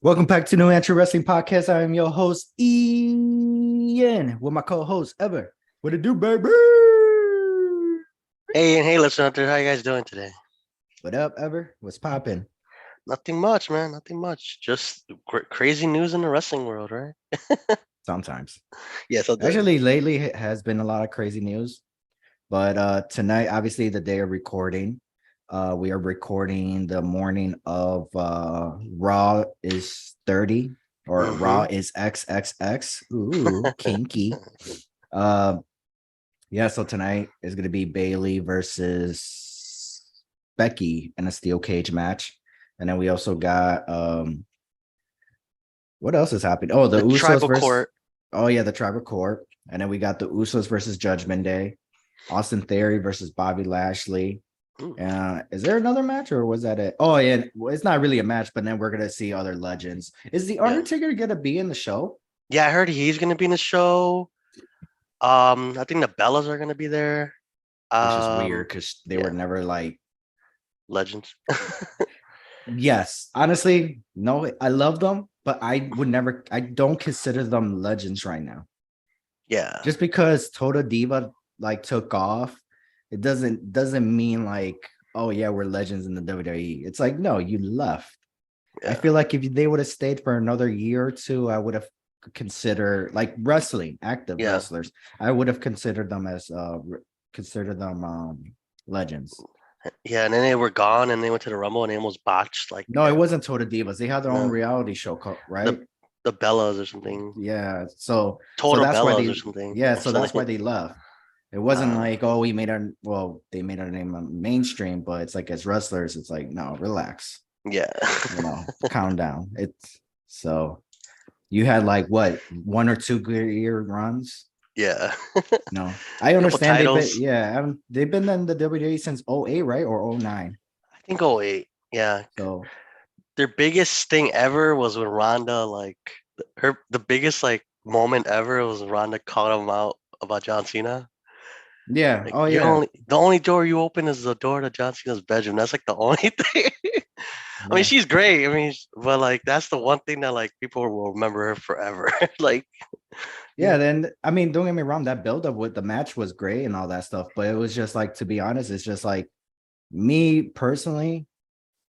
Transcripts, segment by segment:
Welcome back to New Hampshire Wrestling Podcast. I am your host, Ian, with my co-host, Ever. What it do, baby? Hey, and hey, listen out there. How you guys doing today? What up, Ever? What's popping? Nothing much, man. Nothing much. Just crazy news in the wrestling world, right? Sometimes. Yes, I'll do. Actually, lately it has been a lot of crazy news. But tonight, obviously, the day of recording, we are recording the morning of Raw is 30 or Raw Mm-hmm. is XXX. Ooh, kinky. Uh, Yeah, so tonight is going to be Bailey versus Becky in a steel cage match. And then we also got what else is happening? Oh, the The Usos tribal versus court. the Tribal Court. And then we got the Usos versus Judgment Day, Austin Theory versus Bobby Lashley. Mm, Is there another match or was that it? Oh, yeah, well, it's not really a match, but then we're gonna see other legends. Is the yeah, Undertaker gonna be in the show? yeah. I heard he's gonna be in the show. I think the Bellas are gonna be there. Which is weird because they were Yeah, never like. legends. Yes, honestly, no, I love them, but I don't consider them legends right now. Yeah, Just because Total Diva like took off, it doesn't mean like, oh yeah, we're legends in the WWE. It's like, no, you left. I yeah, feel like if they would have stayed for another year or two, I would have considered like wrestling, active yeah, wrestlers. I would have considered them as considered them legends. yeah. And then they were gone, and they went to the Rumble, and it was botched. Like, No, it wasn't Total Divas. They had their own no, reality show, the right? the Bellas or something. Yeah. So Total that's why Bellas or they something. yeah, Or so that's why something. they left. It wasn't Uh, like, oh, we made our they made our name mainstream, but it's like as wrestlers, it's like, no, relax, yeah. calm down. It's so you had like what 1 or 2 good year runs. Yeah. No, I Couple understand titles. they've been in the WWE since '08, right? Or '09. I think '08. Yeah. So Their biggest thing ever was when Rhonda, like, the biggest, like, moment ever was when Rhonda called him out about John Cena. yeah, Like, oh yeah, the only door you open is the door to John Cena's bedroom. That's like the only thing. I mean, yeah. she's great. I mean, but like, that's the one thing that like people will remember her forever. Like, Yeah, then I mean, don't get me wrong, that build up with the match was great and all that stuff, but it was just like, to be honest, it's just like me personally,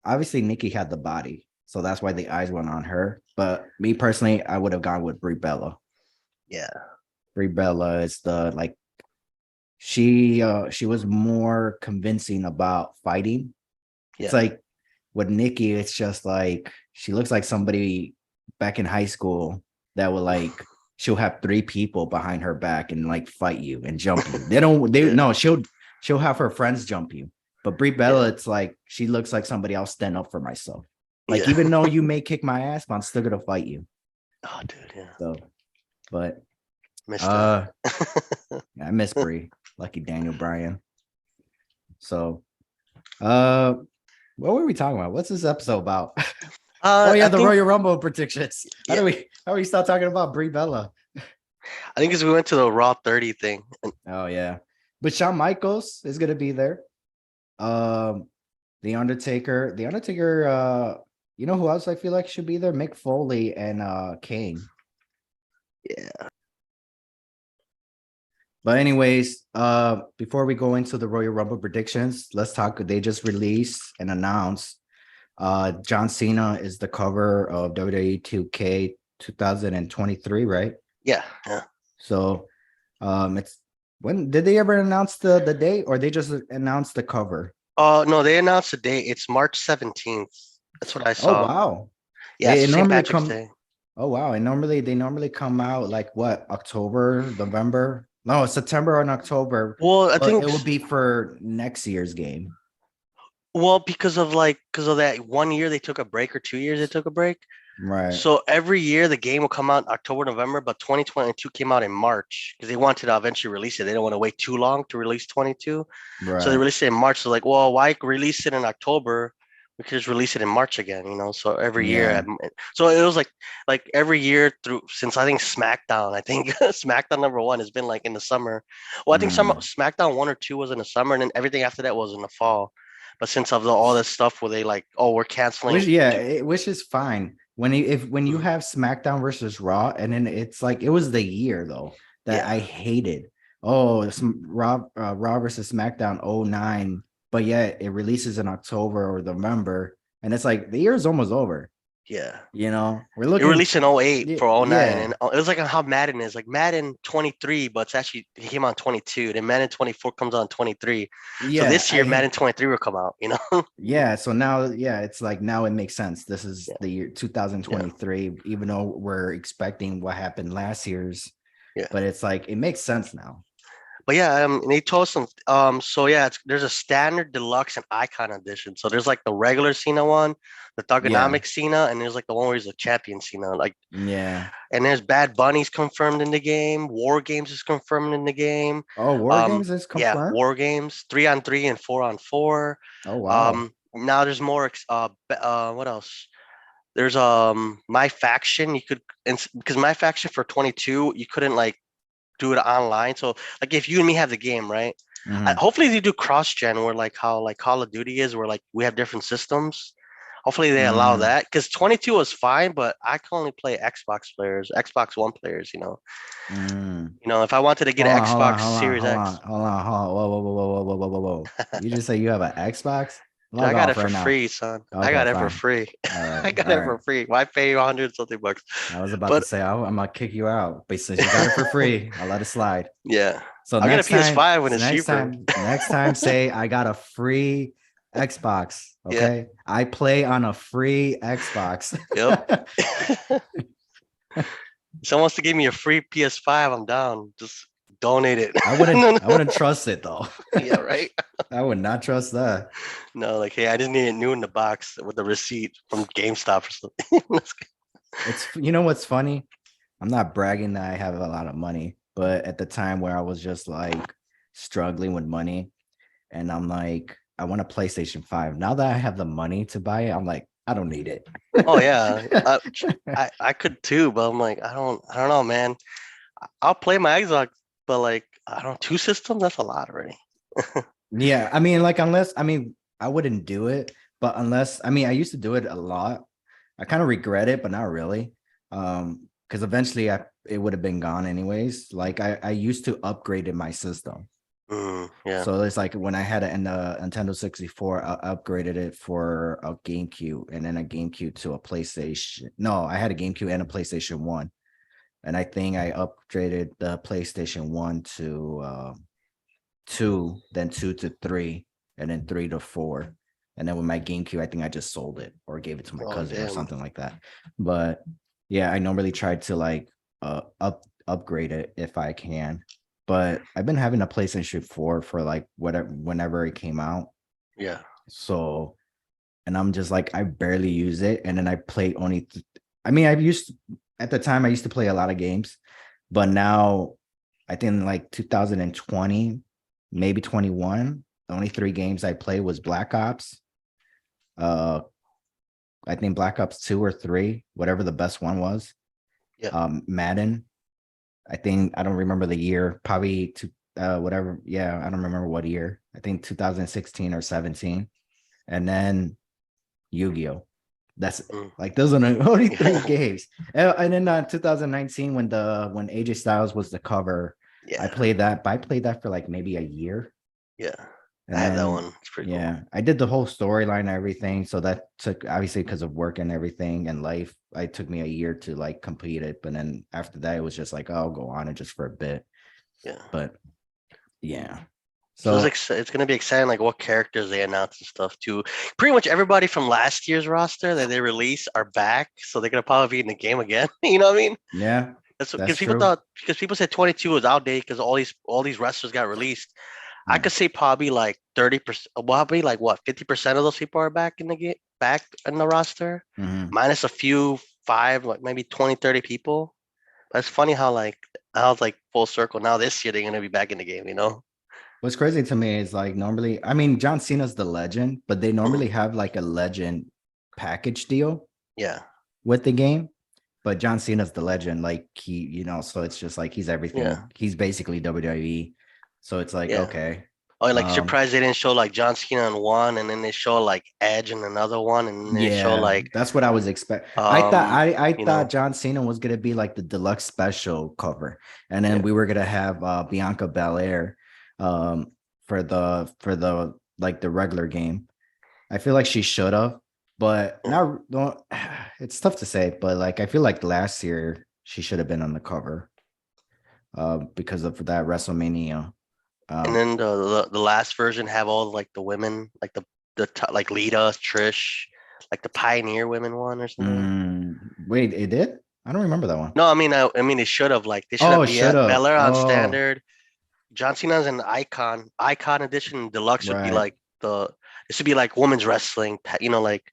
obviously Nikki had the body, so that's why the eyes went on her. But me personally, I would have gone with Brie Bella. yeah, Brie Bella is the like she was more convincing about fighting. It's yeah, like with Nikki, it's just like she looks like somebody back in high school that would like she'll have 3 people behind her back and like fight you and jump you. They don't they yeah, no, she'll have her friends jump you. But Brie Bella, yeah. it's like she looks like somebody I'll stand up for myself. Like Yeah. even though you may kick my ass, but I'm still gonna fight you. Oh, dude, yeah. So, but Missed that. uh I miss Brie, lucky Daniel Bryan. So uh what were we talking about? What's this episode about? Oh yeah, I the think Royal Rumble predictions. yeah, How do we start talking about Brie Bella? I think as we went to the Raw 30 thing, and Oh yeah, but Shawn Michaels is gonna be there. Um, the Undertaker. The Undertaker. You know who else I feel like should be there? Mick Foley and Kane. yeah. But anyways, before we go into the Royal Rumble predictions, let's talk. They just released and announced John Cena is the cover of WWE 2K 2023, right? Yeah, yeah. So it's when did they ever announce the date or they just announced the cover? No, they announced the date. It's March 17th. That's what I Oh saw. wow. Yeah, it's It St. normally Patrick's come Day. Oh wow. And normally they normally come out like what, October, November? No, September and October, Well, I but think it would be for next year's game. because of that 1 year they took a break or 2 years they took a break. Right. So every year the game will come out October, November, but 2022 came out in March because they wanted to eventually release it. They don't want to wait too long to release 22. So they Right. released it in March. So like, well, why release it in October? We could just release it in March again. So every year, Yeah. so it was like every year through since I think SmackDown. I think SmackDown number one has been like in the summer. Well, I think some Mm, SmackDown 1 or 2 was in the summer, and then everything after that was in the fall. But since of all this stuff where they like, oh, we're canceling. Which is fine. When you Mhm. have SmackDown versus Raw, and then it's like it was the year though that Yeah, I hated. Oh, some Raw versus SmackDown '09, but yet it releases in October or November, and it's like the year is almost over. yeah. We're It looking. released in '08 Yeah, for '09, yeah, and it was like how Madden is like Madden 23, but it's actually it came out 22. Then Madden 24 comes out in 23. So yeah. this year Madden 23 will come out. Yeah, so now, yeah, it's like now it makes sense. This is Yeah, the year yeah, 2023, even though we're expecting what happened last year's, yeah. but it's like it makes sense now. But yeah, and they told some. So yeah, there's a standard, deluxe, and icon edition. So there's like the regular Cena one, the Yeah, Thugonomic Cena, and there's like the one where he's a champion Cena. Like, yeah. and there's Bad Bunny's confirmed in the game. War Games is confirmed in the game. Oh, War Um, Games is yeah, confirmed. War Games, 3-on-3 and 4-on-4. Oh, wow. Now there's more. What else? There's My Faction. You could, because My Faction for 22, you couldn't like do it online. So like if you and me have the game, right? Hmm. Hopefully they do cross gen where like how like Call of Duty is, where like we have different systems. Hopefully they allow Mm, that because 22 was fine, but I can only play Xbox players, Xbox One players. mm. If I wanted to get Hold an on, hold on, Xbox hold on, Series hold on, X, hold on, hold on. Whoa, whoa, whoa, whoa, whoa, whoa, whoa, whoa, whoa. You just say you have an Xbox? dude, I Log got it off for right now. free, son. I Okay, got it for fine. free. All right, I got all it right. for free. Why pay 100 something bucks? I was about to But say I'm gonna kick you out, but since you got it for free, I'll let it slide. yeah, So I'll get a next time, PS5 when it's cheaper. next time, say I got a free Xbox. Yeah, Okay, I play on a free Xbox. yep. Someone wants to give me a free PS5, I'm down. Just donate it. No, I no. wouldn't trust it though. Yeah, right. I would not trust that. No, like, hey, I just need it new in the box with the receipt from GameStop or something. It's you know what's funny? I'm not bragging that I have a lot of money, but at the time where I was just like struggling with money, and I'm like, I want a PlayStation 5. Now that I have the money to buy it, I'm like, I don't need it. Oh yeah, I could too, but I'm like, I don't know, man. I'll play my Xbox, but like, I don't, two systems. That's a lot already. Yeah, I mean, like, unless I mean, I wouldn't do it, but unless I mean, I used to do it a lot. I kind of regret it, but not really. Because eventually it would have been gone anyways. Like I used to upgrade in my system. Yeah, So it's like when I had it in the Nintendo 64, I upgraded it for a GameCube and then a GameCube to a PlayStation. No, I had a GameCube and a PlayStation 1. And I think I upgraded the PlayStation 1 to 2, then 2 to 3, and then 3 to 4. And then with my GameCube, I think I just sold it or gave it to my oh cousin or damn. something like that. But yeah, I normally try to like upgrade it if I can. But I've been having a PlayStation 4 for like whatever whenever it came out. Yeah, So and I'm just like I barely use it. And then I play only I mean, at the time I used to play a lot of games, but now I think like 2020, maybe 21, the only 3 games I played was Black Ops. Uh I think Black Ops 2 or 3, whatever the best one was. yeah. Madden. I think I don't remember the year, probably whatever. Yeah, I don't remember what year. I think 2016 or 17. And then Yu-Gi-Oh. That's Mm. like those are the only 3 games. And then 2019 when AJ Styles was the cover, I Yeah, played that, but I played that for like maybe a year. yeah. I And have that then one. It's pretty cool. yeah, I did the whole storyline and everything. So that took obviously because of work and everything and life, it took me a year to like complete it. But then after that, it was just like, oh, I'll go on it just for a bit. Yeah. But yeah. So So it's gonna be exciting, like what characters they announce and stuff too. Pretty much everybody from last year's roster that they released are back, so they're gonna probably be in the game again. You know what I mean? yeah, That's that's because people true. thought because people said 22 was outdated because all these wrestlers got released. I Yeah. could say probably like 30%, probably like what 50% of those people are back in the game, back in the roster, Mhm. minus a few five, like maybe 20, 30 people. But it's funny how like I was like full circle. Now this year they're gonna be back in the game. What's crazy to me is like normally, I mean, John Cena's the legend, but they Mhm. normally have like a legend package deal Yeah, with the game. But John Cena's the legend, like so it's just like he's yeah, everything. He's basically WWE. So it's like, yeah. okay. Oh, like Um, surprised they didn't show like John Cena in one, and then they show like Edge in another one, and then they show yeah, like that's what I was expecting. I you thought know, John Cena was gonna be like the deluxe special cover, and then yeah, we were gonna have Bianca Belair um for the like the regular game. I feel like she should have, but yeah, now don't. It's tough to say, but like I feel like last year she should have been on the cover because of that WrestleMania. and Um, then the last version have all like the women, like like Lita, Trish, like the Pioneer women one or something. wait, it did? I don't remember that one. No, I mean, they should have like they should have Oh, should have. Belair on Oh, standard. John Cena's an icon edition. Deluxe would be right. like this would be like women's wrestling. Like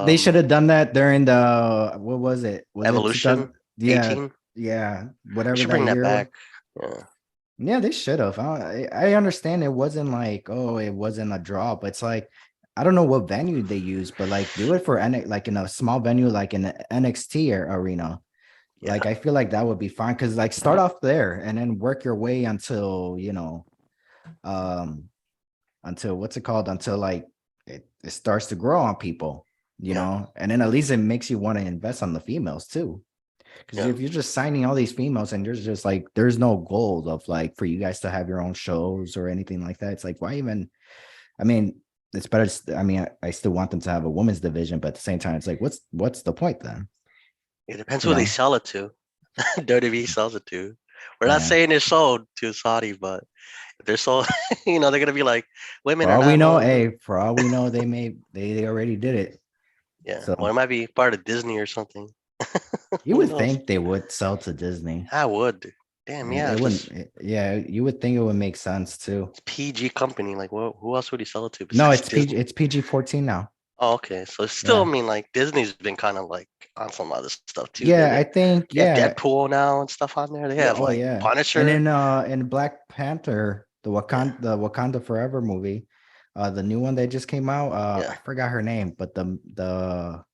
They should have done that during the what was it? Was it 2000? Evolution Yeah, 18. yeah, They whatever should that bring that year was. back. Yeah, Yeah, they should have. I understand it wasn't like, oh, it wasn't a draw, but it's like I don't know what venue they use, but like do it for like in a small venue, like in the NXT arena. yeah, Like I feel like that would be fine because like start off there and then work your way until um until what's it called? Until like it starts to grow on people, yeah, and then at least it makes you want to invest on the females too. Because yeah. if you're just signing all these females and there's just like there's no goal of like for you guys to have your own shows or anything like that, it's like why even? I mean, it's better. I mean, I still want them to have a women's division, but at the same time, it's like what's the point then? It depends You who they know? sell it to. WWE sells it to. We're not Yeah. saying they're sold to Saudi, but if they're sold, they're gonna be like, women For are all we not know, welcome. hey, for all we know, they already did it. Yeah, So or it might be part of Disney or something. you Who would knows? think they would sell to Disney. I would. Damn, yeah, It wouldn't. just Yeah, you would think it would make sense too. it's PG company. Like, who else would he sell it to No, besides it's PG. Disney? It's PG-14 now. Oh, okay. So it's still, I Yeah, mean, like Disney's been kind of like on some other stuff too. yeah. I think They have yeah, Deadpool now and stuff on there. They yeah. have Oh like yeah. And Punisher. in Black Panther, Yeah, The Wakanda Forever movie, the new one that just came out. yeah. I forgot her name, but the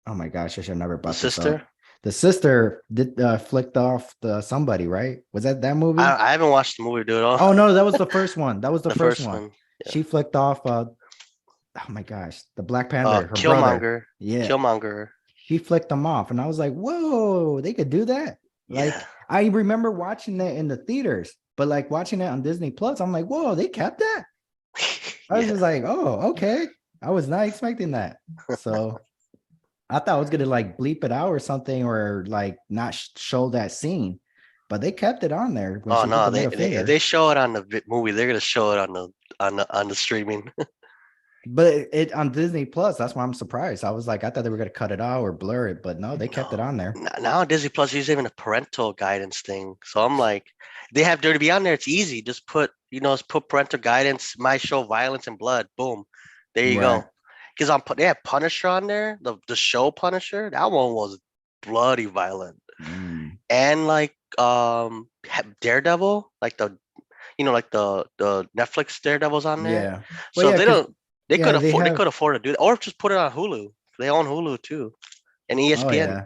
oh my gosh, I should have never The brought this up. sister. The sister did flicked off the somebody, right? Was that movie? I haven't watched the movie, dude. Oh, Oh no, that was the first one. That was the the first first one. one. Yeah. She flicked off oh my gosh, the Black Panther, her brother. Killmonger. Yeah, Killmonger. she flicked them off, and I was like, "Whoa, they could do that!" Yeah. Like, I remember watching it in the theaters, but like watching it on Disney Plus, I'm like, "Whoa, they kept that." I was Yeah. just like, "Oh, okay." I was not expecting that, so I thought I was gonna like bleep it out or something, or like not show that scene, but they kept it on there when Oh she did no, the they, middle they if finger. they show it on the movie, they're gonna show it on the streaming. But it on Disney Plus, that's why I'm surprised. I was like, I thought they were gonna cut it out or blur it, but no, they kept it No. on there. Now Disney Plus is even a parental guidance thing. So I'm like, they have Dirty Be on there. It's easy. Just put parental guidance, my show violence and blood. Boom. There you Right. go. Because they have Punisher on there, the show Punisher. That one was bloody violent. Mm. And like Daredevil, like the Netflix Daredevil's on there. Yeah. Well, So if yeah, they because don't yeah, they they have. could afford to do that, or just put it on Hulu. They own Hulu too, and Oh ESPN. yeah.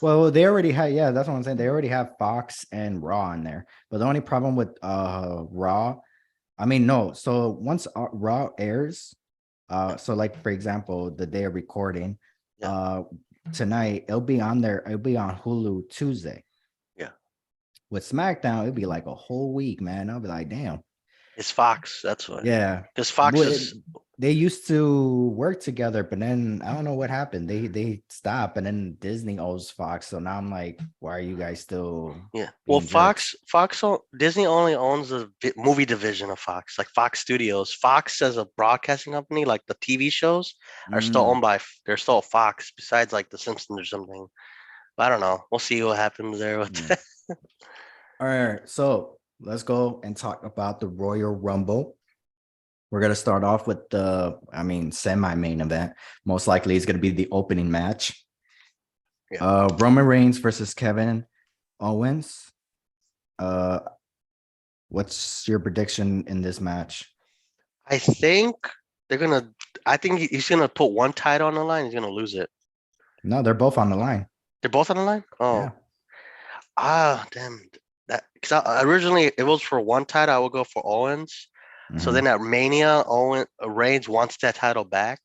Well, they already had. Yeah, that's what I'm saying. They already have Fox and Raw in there. But the only problem with Raw, I mean, no. So once Raw airs, so like for example, the day of recording, Yeah, uh, tonight it'll be on there. It'll be on Hulu Tuesday. yeah. With SmackDown, it'll be like a whole week, man. I'll be like, damn. It's Fox. That's why. Yeah. Because Fox But is they used to work together, but then I don't know what happened. They stopped, and then Disney owns Fox. So now I'm like, why are you guys still yeah. Well, being jerks? Disney only owns the movie division of Fox, like Fox Studios. Fox as a broadcasting company, like the TV shows, are still Mm, owned by. They're still Fox. Besides, like The Simpsons or something. But I don't know. We'll see what happens there with yeah. that. All right. So let's go and talk about the Royal Rumble. We're gonna start off with semi-main event. Most likely is gonna be the opening match. Yeah. Roman Reigns versus Kevin Owens. Uh, what's your prediction in this match? I think they're gonna. I think he's gonna put one title on the line. He's gonna lose it. No, they're both on the line. They're both on the line. Yeah. Oh, damn. that because originally it was for one title. I would go for Owens. So Mhm. then at Mania, Reigns wants that title back.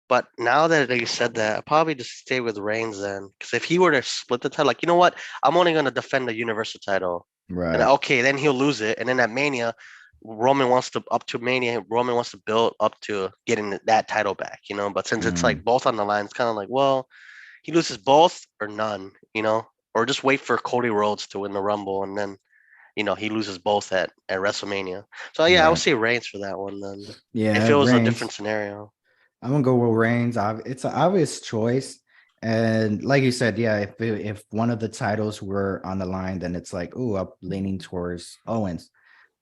But now that they said that, I'll probably just stay with Reigns then. Because if he were to split the title, like, you know what? I'm only going to defend the Universal title. And Right. okay, then he'll lose it. And then at Mania, up to Mania, Roman wants to build up to getting that title back, you know? But since it's like Mm. both on the line, it's kind of like, well, he loses both or none, you know? Or just wait for Cody Rhodes to win the Rumble and then, he loses both at WrestleMania. So yeah, I would Right. say Reigns for that one then. If Yeah, it was a different Reigns. scenario. I'm gonna go with Reigns. It's an obvious choice, and like you said, yeah, if one of the titles were on the line, then it's like, oh, I'm leaning towards Owens.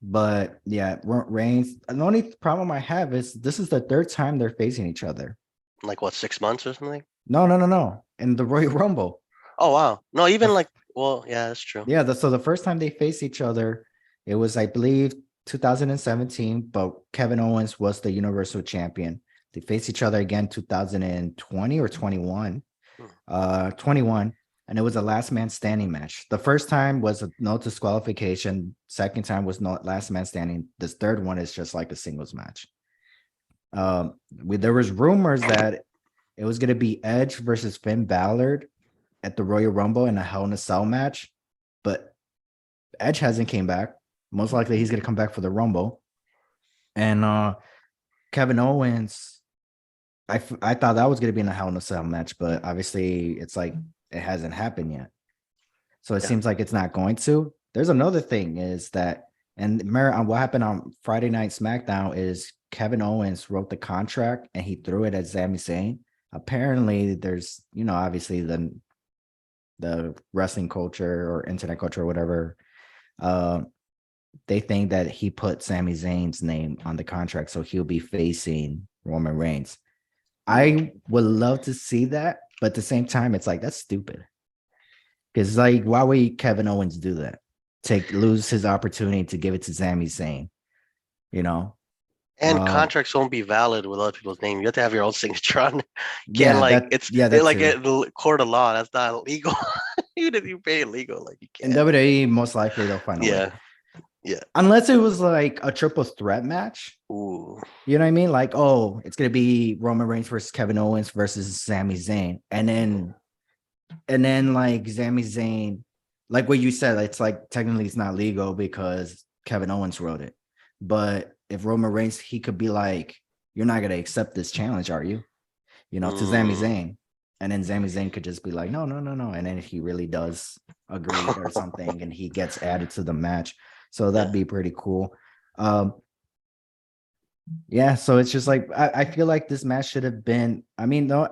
But yeah, Reigns. The only problem I have is this is the third time they're facing each other. Like what, 6 months or something? No, no, no, no. In the Royal Rumble. Oh wow. No, The, even f- like, well, yeah, that's true. yeah, so the first time they faced each other, it was, I believe, 2017, but Kevin Owens was the Universal Champion. They faced each other again 2020 or 21. Hmm. 21, and it was a last man standing match. The first time was a no disqualification. Second time was not last man standing. This third one is just like a singles match. There was rumors that it was going to be Edge versus Finn Balor at the Royal Rumble in a Hell in a Cell match, but Edge hasn't came back. Most likely he's going to come back for the Rumble. And Kevin Owens, I thought that was going to be in a Hell in a Cell match, but obviously it's like it hasn't happened yet. So it Yeah. seems like it's not going to. There's another thing is that, and what happened on Friday Night SmackDown is Kevin Owens wrote the contract and he threw it at Sami Zayn. Apparently, there's, obviously the wrestling culture or internet culture or whatever. Uh, they think that he put Sami Zayn's name on the contract, so he'll be facing Roman Reigns. I would love to see that, but at the same time, it's like that's stupid. Because like, why would Kevin Owens do that? Lose his opportunity to give it to Sami Zayn, you know? And Uh contracts won't be valid with other people's name. You have to have your own signature on it. You can't yeah, like that like too. a court of law. That's not illegal. Even if you pay illegal, like you In can't. WWE, most likely they'll find a way. Yeah. Yeah. Unless it was like a triple threat match. Ooh. You know what I mean? Like, oh, it's gonna be Roman Reigns versus Kevin Owens versus Sami Zayn. And then like Sami Zayn, like what you said, it's like technically it's not legal because Kevin Owens wrote it. But if Roman Reigns, he could be like, you're not gonna accept this challenge, are you? To Sami Mm. Zayn. And then Sami Zayn could just be like, no, no, no, no. And then if he really does agree or something and he gets added to the match. So that'd Yeah. be pretty cool. Um, yeah, so it's just like I feel like this match should have been. I mean, no,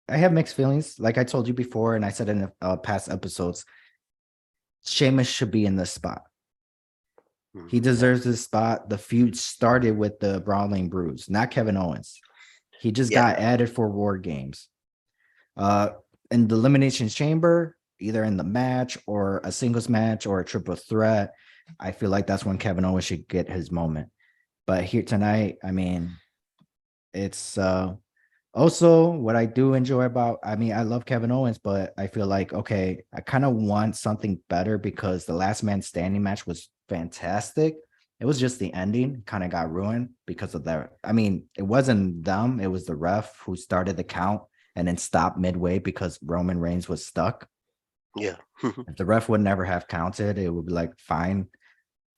I have mixed feelings. Like I told you before, and I said in past episodes, Sheamus should be in this spot. He Yeah. deserves this spot. The feud started with the Brawling Brews, not Kevin Owens. He just Yeah. got added for War Games. Uh, in the Elimination Chamber, either in the match or a singles match or a triple threat, I feel like that's when Kevin Owens should get his moment. But here tonight, I mean, it's also what I do enjoy about, I mean, I love Kevin Owens, but I feel like, okay, I kind of want something better because the last man standing match was fantastic. It was just the ending kind of got ruined because of that. I mean, it wasn't them, it was the ref who started the count and then stopped midway because Roman Reigns was stuck. Yeah. If the ref would never have counted, it would be like fine.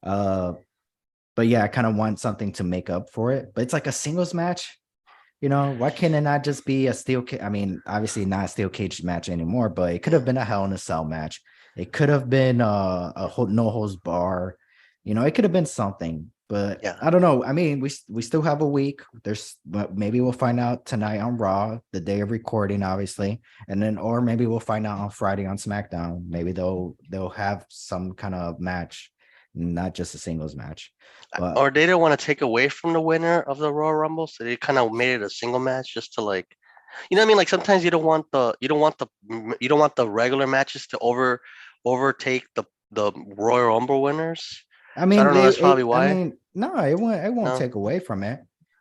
Uh, but yeah, I kind of want something to make up for it. But it's like a singles match. Why can't it not just be a steel cage? I mean, obviously not a steel cage match anymore, but it could have been a Hell in a Cell match. It could have been no holds bar. It could have been something, but Yeah. I don't know. I mean, we still have a week. But maybe we'll find out tonight on Raw, the day of recording, obviously, and then or maybe we'll find out on Friday on SmackDown. Maybe they'll have some kind of match, not just a singles match. But Or they didn't want to take away from the winner of the Royal Rumble, so they kind of made it a single match just to like, you know what I mean? Like sometimes you don't want the regular matches to overtake the Royal Rumble winners. I So I mean, don't know. That's probably I why. mean, no, it won't No, take away from it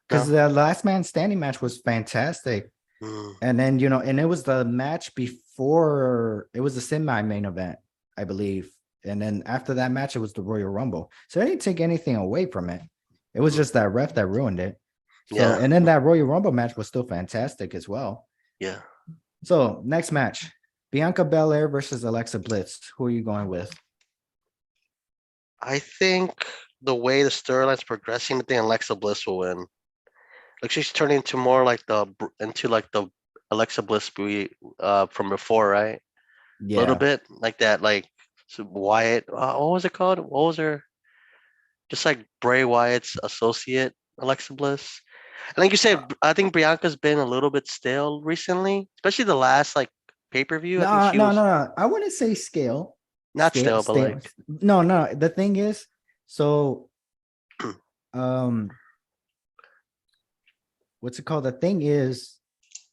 because no. the last man standing match was fantastic. Mm, And then, and it was the match before it was the semi main event, I believe. And then after that match, it was the Royal Rumble. So I didn't take anything away from it. It was just that ref that ruined it. So, Yeah. and then that Royal Rumble match was still fantastic as well. Yeah. So next match, Bianca Belair versus Alexa Bliss. Who are you going with? I think the way the storyline's progressing, I think Alexa Bliss will win. Like she's turning into more like the Alexa Bliss from before, right? A little Yeah. bit like that, like so Wyatt. What was it called? What was her? Just like Bray Wyatt's associate, Alexa Bliss. I think you said. I think Bianca's been a little bit stale recently, especially the last like pay-per-view. I think No, she no, no, was no. I wouldn't say scale. not stale, but Scale. like No, no. The thing is, so um, what's it called? The thing is,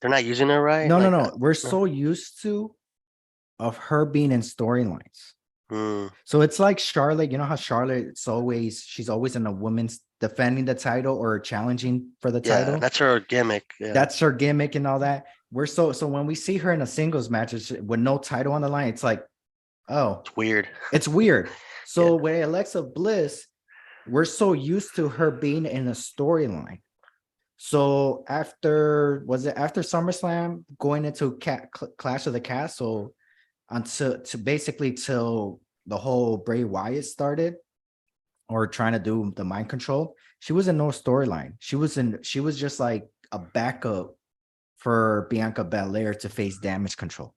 they're not using her right. no, no, Like, no. We're no. so used to of her being in storylines. Mm, So it's like Charlotte. You know how Charlotte, she's always in a women's defending the title or challenging for the yeah, title. that's her gimmick. Yeah, That's her gimmick and all that. We're so when we see her in a singles match with no title on the line, it's like, oh, it's weird. it's weird. Yeah, So with Alexa Bliss, we're so used to her being in a storyline. So after SummerSlam, going into Clash of the Castle until to basically till the whole Bray Wyatt started or trying to do the mind control, she was in no storyline. She was just like a backup for Bianca Belair to face Damage Control.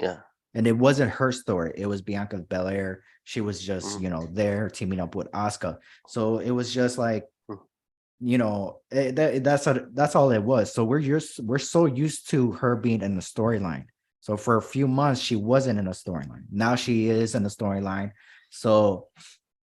yeah. And it wasn't her story. It was Bianca Belair. She was just, Mm, there teaming up with Asuka. So it was just like, mm, that's all it was. So we're so used to her being in the storyline. So for a few months, she wasn't in a storyline. Now she is in the storyline. So,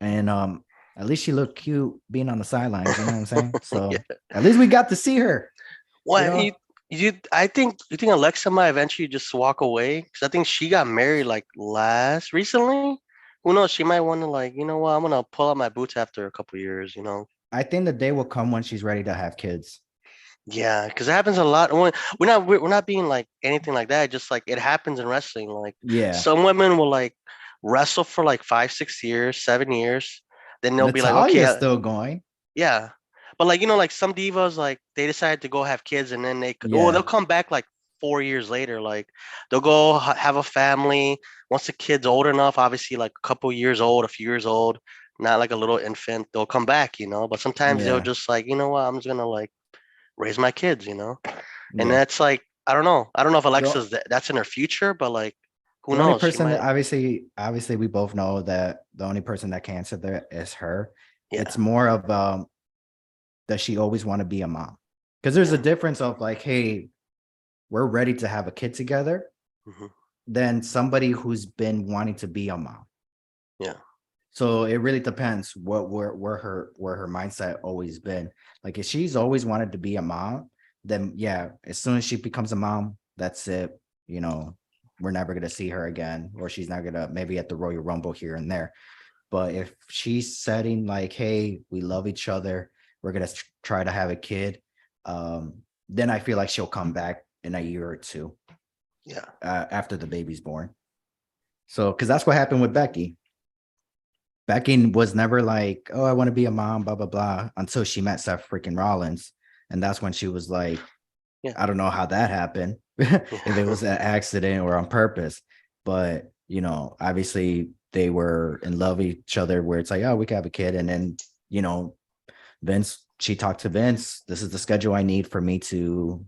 and at least she looked cute being on the sidelines. You know what I'm saying? So yeah. at least we got to see her. You What know, you think Alexa might eventually just walk away? Because I think she got married like last recently. Who knows? She might want to like, you know what? I'm gonna pull out my boots after a couple years. You know? I think the day will come when she's ready to have kids. Yeah, because it happens a lot. We're not being like anything like that. Just like it happens in wrestling. Like Yeah, some women will like wrestle for like 5, 6 years, 7 years. Then they'll be like, okay, Natalia's still going. yeah. But like, like some divas, like they decide to go have kids and then they'll Yeah, come back like 4 years later. Like they'll go have a family. Once the kid's old enough, obviously like a couple years old, a few years old, not like a little infant, they'll come back. But sometimes they'll yeah, just like, you know what, I'm just gonna like raise my kids. And yeah. that's like, I don't know. I don't know if The, that's in her future, but like who the only knows? She person that might, obviously we both know that the only person that can answer that is her. It's yeah, more of does she always want to be a mom? Because there's a yeah. difference of like, hey, we're ready to have a kid together, Hmm. than somebody who's been wanting to be a mom. Yeah. So it really depends where her mindset always been. Like if she's always wanted to be a mom, then yeah, as soon as she becomes a mom, that's it. You know, we're never gonna see her again, or she's not gonna maybe at the Royal Rumble here and there. But if she's setting like, hey, we love each other, we're gonna try to have a kid, then I feel like she'll come back in a year or two Yeah. after the baby's born. So, because that's what happened with Becky. Becky was never like, oh, I want to be a mom, blah, blah, blah, until she met Seth freaking Rollins. And that's when she was like, Yeah. I don't know how that happened, if it Yeah. was an accident or on purpose. But, obviously they were in love with each other where it's like, oh, we could have a kid. And then, Vince, she talked to Vince, this is the schedule I need for me to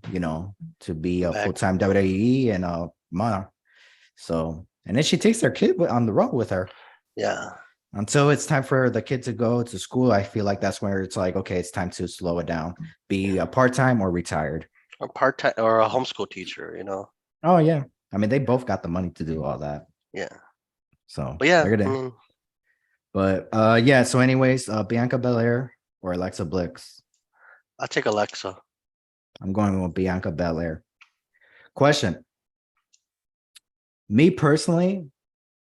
be a Back. full-time WWE and a mom. So, and then she takes their kid on the road with her. Yeah. Until it's time for the kid to go to school, I feel like that's where it's like, okay, it's time to slow it down, be a part-time or retired. A part-time or a homeschool teacher. Oh yeah. I mean, they both got the money to do all that. Yeah. So But yeah, they're I gonna, mean, but yeah. So anyways, Bianca Belair or Alexa Bliss. I'll take Alexa. I'm going with Bianca Belair. Question. Me personally,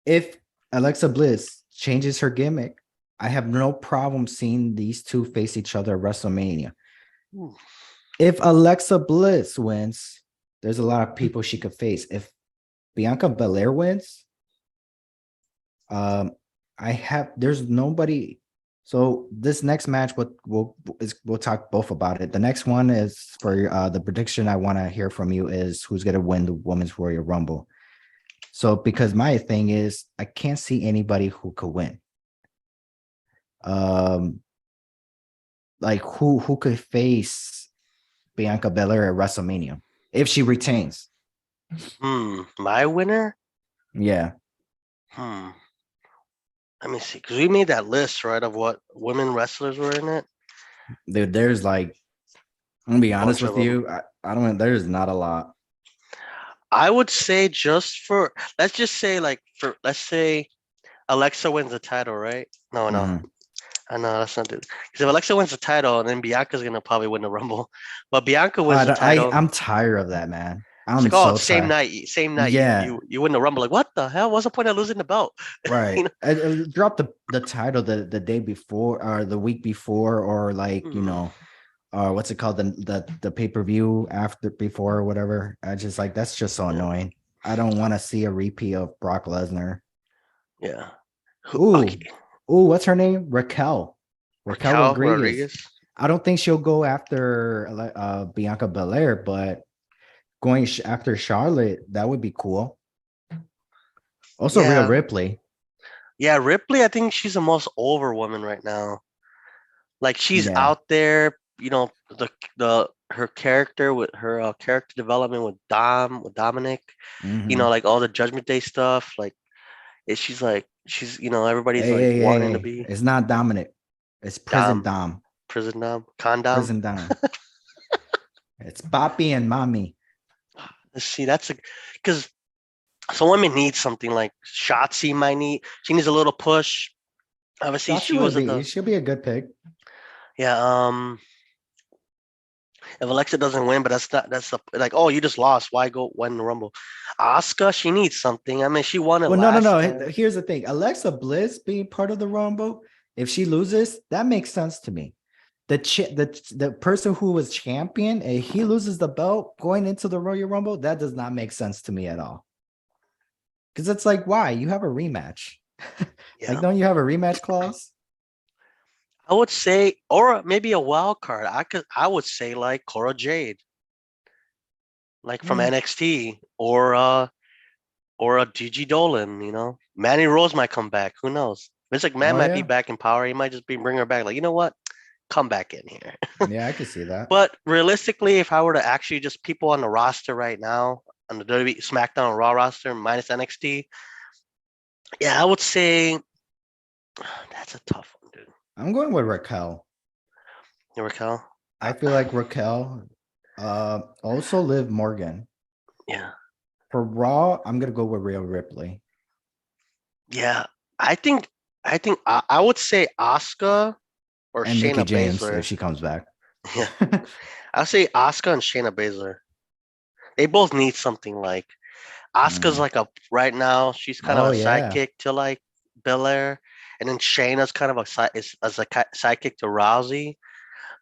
if Alexa Bliss changes her gimmick, I have no problem seeing these two face each other at WrestleMania. Ooh. If Alexa Bliss wins, there's a lot of people she could face. If Bianca Belair wins, there's nobody. So this next match, we'll talk both about it. The next one is for the prediction I want to hear from you is who's gonna win the Women's Royal Rumble. So because my thing is I can't see anybody who could win. Um, like who could face Bianca Belair at WrestleMania if she retains? My winner? Yeah, Hmm. Let me see, because we made that list, right, of what women wrestlers were in it. dude, there's like I'm gonna be honest Bunch of with them. you. I don't. There's not a lot. I would say just for let's just say like for let's say Alexa wins the title, right? No, no, Mhm. I know that's not it. Because if Alexa wins the title, then Bianca's gonna probably win the Rumble. But Bianca wins the title. I'm tired of that, man. It's I'm like, oh, so it's same tired. night, same night. You Yeah, you you win the Rumble. Like, what the hell? What's the point of losing the belt? right. You know? I dropped the title the day before or the week before or like Hmm. what's it called the pay-per-view after before or whatever. I just like that's just so Yeah. annoying. I don't want to see a repeat of Brock Lesnar. Yeah. Okay. Ooh, ooh, what's her name? Raquel Raquel Rodriguez. Rodriguez. I don't think she'll go after Bianca Belair, but going after Charlotte, that would be cool. Also, Rhea Yeah. Ripley. Yeah. Ripley, I think she's the most over woman right now. Like she's Yeah. out there, the her character with her character development with Dominic, Hmm. like all the Judgment Day stuff. Like she's like everybody's Hey, like hey, hey, wanting to hey. be It's not Dominic. It's Prison Dom, Dom. prison Dom, condom. Prison Dom. It's Papi and Mommy. Let's see, that's a because some women need something like Shotzi might need. She needs a little push. Obviously, Shotzi she would was at be, the she'll be a good pick. yeah. If Alexa doesn't win, but that's the like, oh, you just lost. Why go win the Rumble? Asuka, she needs something. I mean, she won it Well, no, no, last no. time. Here's the thing. Alexa Bliss being part of the Rumble, if she loses, that makes sense to me. The person who was champion, and he loses the belt going into the Royal Rumble, that does not make sense to me at all. Because it's like, why? You have a rematch. Like, Yeah, don't you have a rematch clause? I would say, or maybe a wild card. I would say like Cora Jade, like from Yeah. NXT, or a Gigi Dolan. Manny Rose might come back. Who knows? Vince McMahon Oh might be yeah. back in power. He might just be bring her back. Like, you know what? Come back in here. Yeah, I can see that. But realistically, if I were to actually just people on the roster right now on the WWE SmackDown Raw roster minus NXT, yeah, I would say that's a tough one, dude. I'm going with Raquel. You recall? I feel like Raquel. Also Liv Morgan. Yeah, For Raw, I'm gonna go with Rhea Ripley yeah. I think I would say Asuka or and Mickey Shayna James if Baszler. she comes back. Yeah, I'll say Asuka and Shayna Baszler. They both need something like Asuka's Mm. like a right now. She's kind of Oh a yeah, sidekick to like Belair, and then Shayna's kind of a side is as a sidekick to Rousey.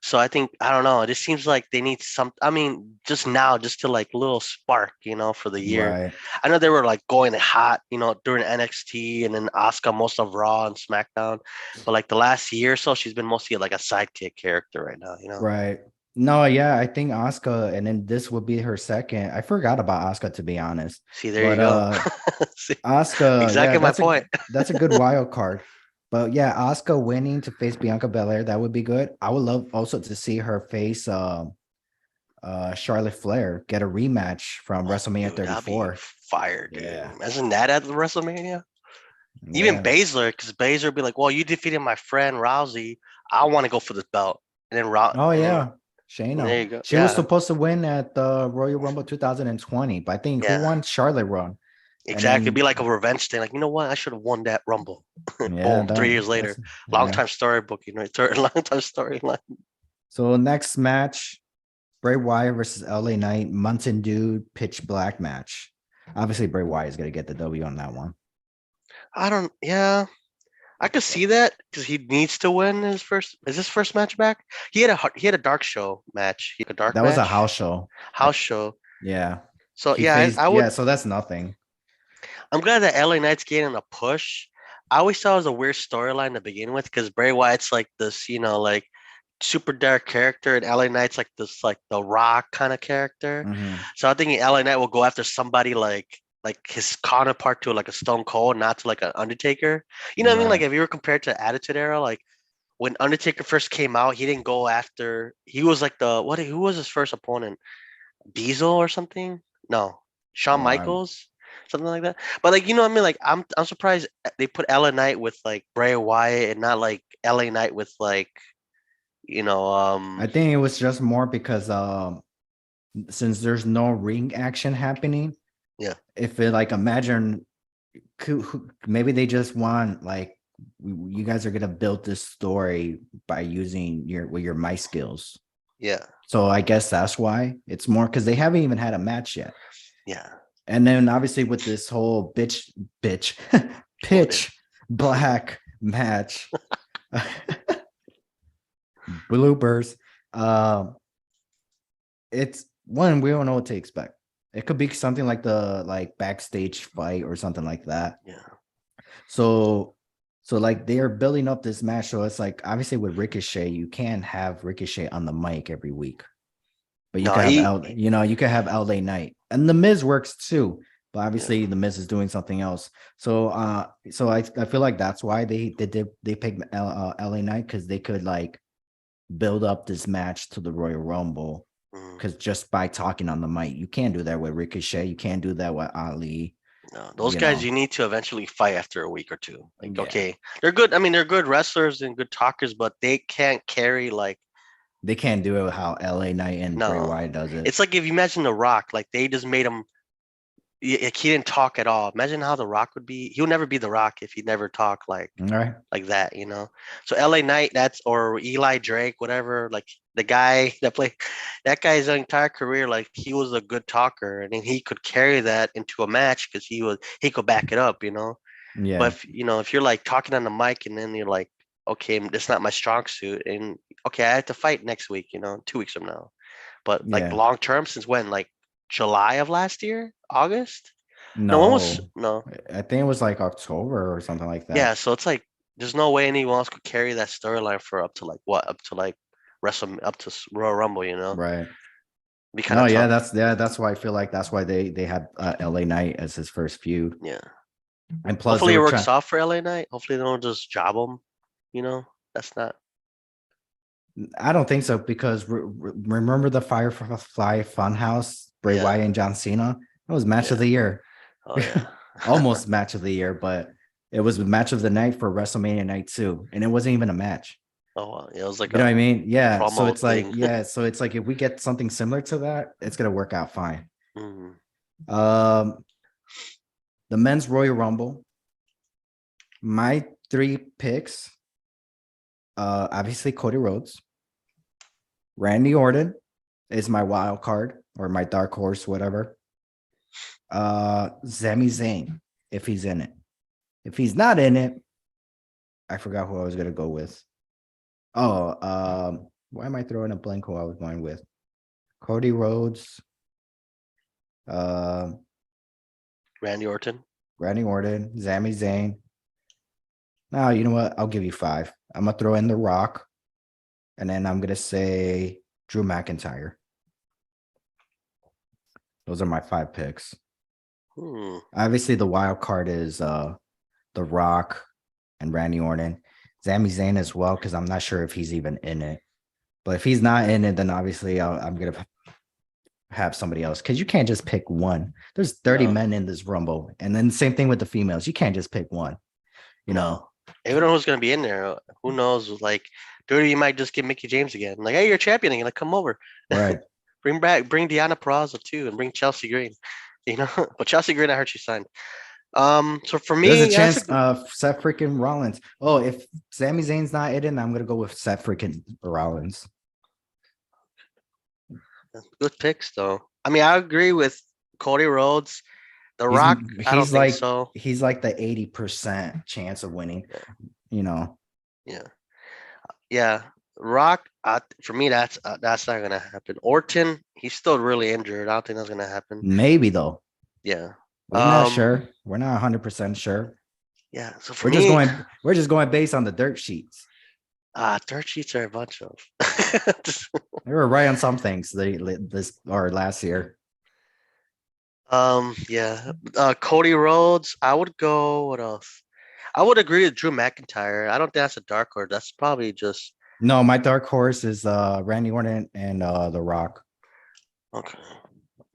So I think I don't know. It just seems like they need some. I mean, just now, just to like little spark, for the year. right. I know they were like going hot, during NXT and then Asuka most of Raw and SmackDown, but like the last year or so, she's been mostly like a sidekick character right now. Right. No, yeah, I think Asuka, and then this would be her second. I forgot about Asuka to be honest. See, there you But go. See, Asuka, yeah, exactly my point. that's a good wild card. But yeah, Asuka winning to face Bianca Belair, that would be good. I would love also to see her face Charlotte Flair get a rematch from Oh, WrestleMania dude, that'd be 34. fire, dude. Yeah. Imagine that at the WrestleMania. Even Yeah. Baszler, because Baszler would be like, "Well, you defeated my friend Rousey. I want to go for this belt." And then Oh And then yeah. there Shayna. you go. She was Yeah, supposed to win at the Royal Rumble 2020, but I think who yeah, won? Charlotte won. And exactly. It'd be then like a revenge thing. Like, you know what? I should have won that Rumble. yeah, Boom. 3 years that's later, long yeah. time storybook. Long time storyline. So next match, Bray Wyatt versus LA Knight, Mountain Dew Pitch Black match. Obviously, Bray Wyatt is gonna get the W on that one. I don't. Yeah, I could see that because he needs to win his first. Is his first match back? He had a dark show match. He had a dark That was a match, house show. house show. Yeah. So He yeah, faced, yeah, so that's nothing. I'm glad that LA Knight's getting a push, I always thought it was a weird storyline to begin with because Bray Wyatt's like this, like super dark character, and LA Knight's like this, like the Rock kind of character. Mhm. So I'm thinking LA Knight will go after somebody like his counterpart to like a Stone Cold, not to like an Undertaker. You know what I mean? Like Right. if you were compared to Attitude Era, like when Undertaker first came out, he didn't go after. He was like the what? Who was his first opponent? Diesel or something? No, Shawn Oh, I'm Michaels, something like that. But like what I mean? Like I'm surprised they put LA Knight with like Bray Wyatt and not like LA Knight with like you know I um think it was just more because since there's no ring action happening, yeah. if it like imagine maybe they just want like you guys are gonna build this story by using your mic skills. Yeah, So I guess that's why it's more because they haven't even had a match yet. yeah. And then obviously with this whole bitch What is? pitch black match bloopers, um, it's one we don't know what to expect. It could be something like the like backstage fight or something like that. Yeah. So like they are building up this match. So it's like obviously with Ricochet, you can't have Ricochet on the mic every week. But you No, could have you could have LA Knight. And the Miz works too. But yeah. obviously the Miz is doing something else. So I feel like that's why they picked LA Knight because they could like build up this match to the Royal Rumble. Mm. Because just by talking on the mic, you can't do that with Ricochet. You can't do that with Ali. No, those You guys know, you need to eventually fight after a week or two. Like, yeah, okay, they're good. I mean, they're good wrestlers and good talkers, but they can't carry like they can't do it how LA Knight and Bray no. Wyatt does it. It's like if you imagine The Rock, like they just made him. Like he didn't talk at all. Imagine how The Rock would be. He would never be The Rock if he never talked All right. like that. So LA Knight, that's or Eli Drake, whatever, like the guy that played that guy's entire career, like he was a good talker and then he could carry that into a match because he could back it up. But Yeah. if you're like talking on the mic and then you're like, okay, that's not my strong suit, and okay, I have to fight next week, 2 weeks from now. But like Yeah. long term, since when? Like July of last year, August? No, when was No. no? I think it was like October or something like Yeah, that. so it's like there's no way anyone else could carry that storyline for up to like what? Up to like up to Royal Rumble. Right. Be kind No, of yeah, tough. that's why I feel like that's why they had LA Knight as his first feud. Yeah. And plus they Hopefully it were works trying off for LA Knight. Hopefully they don't just job him. That's not. I don't think so because remember the Firefly Funhouse, Bray Yeah. Wyatt and John Cena? That was match of Yeah. the year. Oh yeah. Almost match of the year, but it was match of the night for WrestleMania night 2 and it wasn't even a match. Oh wow. Yeah, it was like You know what I a mean? Yeah. So promo it's like, thing. yeah. So it's like if we get something similar to that, it's gonna work out fine. Mhm. Um, the men's Royal Rumble. My three picks, obviously Cody Rhodes, Randy Orton is my wild card or my dark horse, whatever. Sami Zayn, if he's in it. If he's not in it, I forgot who I was gonna go with. Oh, why am I throwing a blank who I was going with? Cody Rhodes, uh, Randy Orton. Randy Orton, Sami Zayn. Now, you know what? I'll give you 5. I'm gonna throw in The Rock, and then I'm gonna say Drew McIntyre. Those are my 5 picks. Hmm. Obviously, the wild card is The Rock and Randy Orton. Sami Zayn as well, because I'm not sure if he's even in it. But if he's not in it, then obviously I'm gonna have somebody else because you can't just pick one. There's 30 No. men in this rumble, and then same thing with the females. You can't just pick one. You know, No. Even know who's gonna be in there. Who knows? Like, Dirty might just get Mickey James again. Like, hey, you're a champion again. Like, come over. right? Bring Deanna Peraza too, and bring Chelsea Green. But Chelsea Green, I heard she signed. So for There's a me, yeah, chance Seth freaking Rollins. Oh, if Sami Zayn's not in, I'm gonna go with Seth freaking Rollins. good picks though. I mean, I agree with Cody Rhodes. The He's Rock, I don't he's think like so. he's like the 80% chance of winning. Yeah, You know, yeah, yeah. Rock, for me, that's not gonna happen. Orton, he's still really injured. I don't think that's gonna happen. maybe though. Yeah. We're not Um, sure. We're not 100% sure. Yeah. So for We're me, just going based on the dirt sheets. dirt sheets are a bunch of. They were right on some things this or last year. Yeah. Cody Rhodes. I would go. What else? I would agree with Drew McIntyre. I don't think that's a dark horse. That's probably just No, my dark horse is Randy Orton and The Rock. okay.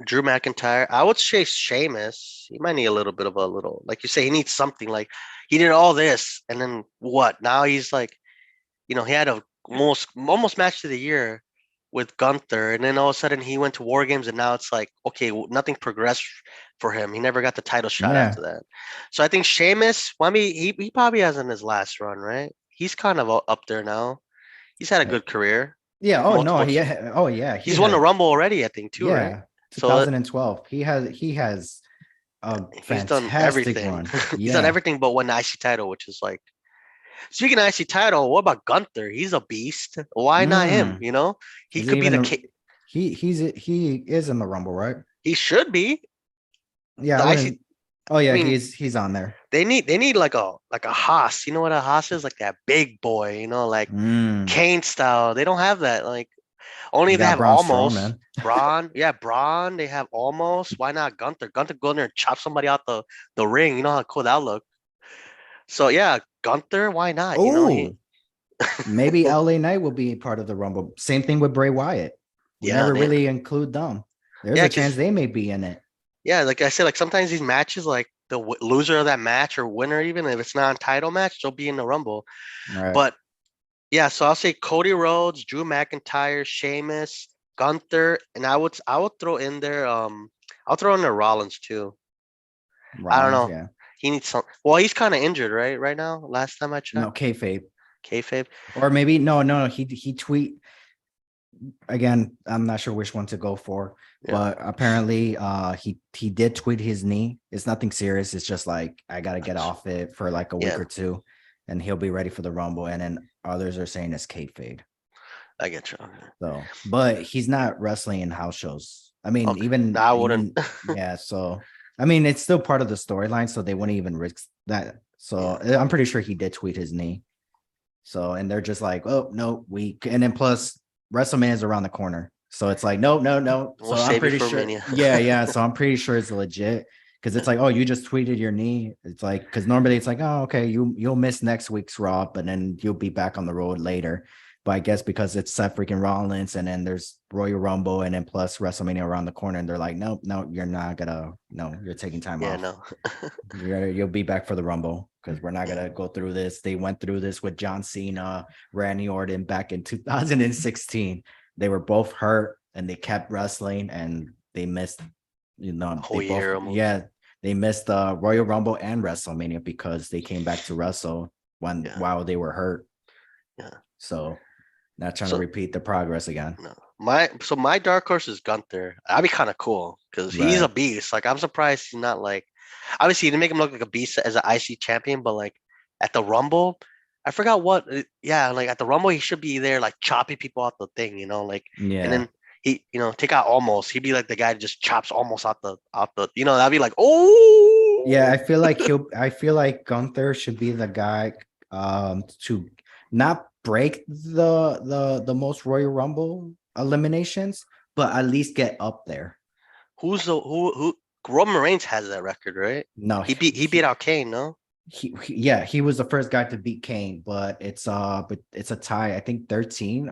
Drew McIntyre. I would say Sheamus. He might need a little bit of a little, like you say, he needs something. Like he did all this, and then what? Now he's like, he had a almost match of the year with Gunther, and then all of a sudden he went to War Games, and now it's like, okay, nothing progressed for him. He never got the title shot Yeah. after that. So I think Sheamus. Well, I mean, he probably has in his last run, right? He's kind of up there now. He's had a good career. Yeah. Oh no. Multiple. Oh yeah. He He's won the had. Rumble already, I think, too, right? Yeah. So 2012. He has a he's done fantastic everything. run. He's done Yeah. everything but won the IC title, which is like, speaking of IC title, what about Gunther? He's a beast. Why not him? Mm. He Is he could be even the the he is in the Rumble, right? he should be Yeah, the I IC. wouldn't. Oh I yeah, mean, he's on there. they need like a Haas. You know what a Haas is? Like that big boy. Like Mm. Kane style. They don't have that. Like only You if they got have Braun almost Strowman. Braun. Yeah, Braun. They have almost. Why not Gunther? Gunther go in there and chop somebody out the ring. You know how cool that look. So yeah, Gunther. Why not? He. Oh, maybe LA Knight will be part of the Rumble. Same thing with Bray Wyatt. We Yeah, never really include them. There's yeah, a chance because they may be in it. yeah, like I said, like sometimes these matches, like the loser of that match or winner, even if it's not a title match, they'll be in the Rumble. All right. But yeah, so I'll say Cody Rhodes, Drew McIntyre, Sheamus, Gunther, and I would throw in there I'll throw in there Rollins too. I don't Rollins, know. yeah. He needs some. Well, he's kind of injured, right? Right now, last time I No, checked. kayfabe. Kayfabe. Or maybe no. He tweet again. I'm not sure which one to go for, Yeah. but apparently, he did tweet his knee. It's nothing serious. It's just like I gotta get off it for like a week Yeah, or two, and he'll be ready for the Rumble. And then others are saying it's kayfabe. I get you. So, but he's not wrestling in house shows. I mean, Okay. No, I wouldn't. yeah. So, I mean, it's still part of the storyline, so they wouldn't even risk that. So, Yeah. I'm pretty sure he did tweet his knee. So, and they're just like, oh no, and then plus WrestleMania is around the corner, so it's like, no, no, no. So We'll I'm save you pretty for sure, Mania. yeah. So I'm pretty sure it's legit because it's like, oh, you just tweeted your knee. It's like because normally it's like, oh, okay, you'll miss next week's Raw, but then you'll be back on the road later. But I guess because it's Seth freaking Rollins and then there's Royal Rumble and then plus WrestleMania around the corner, and they're like, nope, no, you're not gonna, no, you're taking time Yeah, off. no. You'll be back for the Rumble because we're not Yeah. gonna go through this. They went through this with John Cena, Randy Orton back in 2016. They were both hurt and they kept wrestling and they missed, Whole they both, year almost. yeah, they missed the Royal Rumble and WrestleMania because they came back to wrestle Yeah. while they were hurt. Yeah. So not trying to So repeat the progress again. no. My dark horse is Gunther. That'd be kind of cool because he's a Right. beast. Like I'm surprised he's not like obviously he didn't make him look like a beast as an IC champion, but like at the Rumble, I forgot what yeah, like at the Rumble he should be there like chopping people out the thing, like and Yeah. then he, take out almost. He'd be like the guy that just chops almost out the that'd be like, oh Yeah, I feel like Gunther should be the guy to not break the most Royal Rumble eliminations, but at least get up there. who's the who Roman Reigns has that record, right? No, He beat out Kane, no? yeah, he was the first guy to beat Kane, but it's a tie. I think 13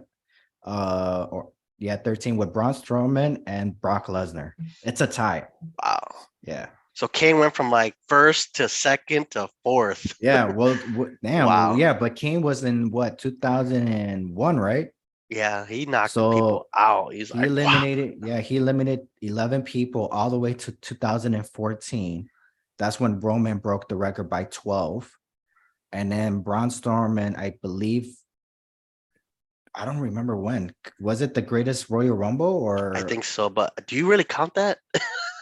or yeah, 13 with Braun Strowman and Brock Lesnar. It's a tie. Wow. Yeah. So Kane went from like first to second to fourth. Yeah, well, damn, well, Wow. yeah, but Kane was in what 2001, right? Yeah, he knocked people So out. He's he like, wow. eliminated, yeah, he eliminated 11 people all the way to 2014. That's when Roman broke the record by 12. And then Braun Strowman, I believe, I don't remember when. Was it the greatest Royal Rumble I or think so, but do you really count that?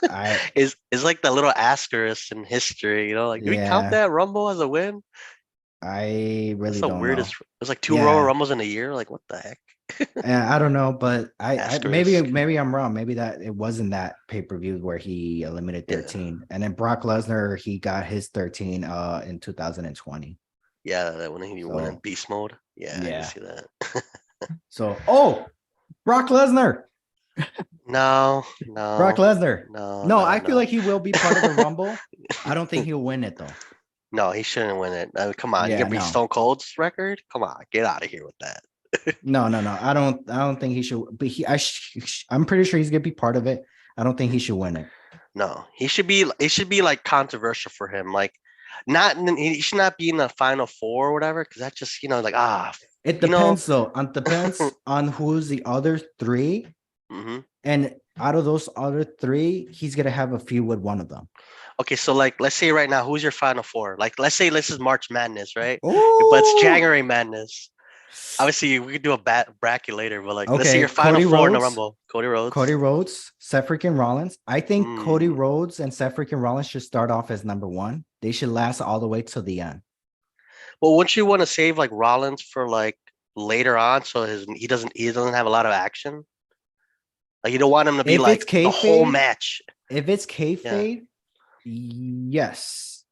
I Is like the little asterisk in history, like do we count yeah, that Rumble as a win? I That's really the don't know. weirdest. There's like two Royal Yeah, Rumbles in a year. Like what the heck? And I don't know, but I maybe Asterisk. I'm wrong. Maybe that it wasn't that pay-per-view where he eliminated Yeah. 13. And then Brock Lesnar, he got his 13 in 2020. Yeah, that when he went in So beast mode. Yeah, I can yeah. see that. Oh, Brock Lesnar. No, Brock no, Lesnar. no, No, no, I feel no. like he will be part of the Rumble. I don't think he'll win it though. No, he shouldn't win it. I mean, come on, you Yeah, can beat no. Stone Cold's record. Come on, get out of here with that. No. I don't think he should. But I'm pretty sure he's gonna be part of it. I don't think he should win it. No, he should be. It should be like controversial for him. Like, not he should not be in the final four or whatever. Because that just like It you know. depends though. It depends on who's the other three. hmm And out of those other three, he's gonna have a feud with one of them. Okay, so like, let's say right now, who's your final four? Like, let's say this is March Madness, right? But it's Oh, January Madness. Obviously, we could do a bracket later, but like, let's say your okay. final four in the Rumble: Cody Cody Rhodes. Rhodes, Seth freaking Rollins. I think Cody Mm. Rhodes and Seth freaking Rollins should start off as number one. They should last all the way till the end. Well, wouldn't you want to save like Rollins for like later on, so he doesn't have a lot of action? Like, you don't want him to be If it's like the whole kayfabe, match. if it's Yeah. kayfabe, yes.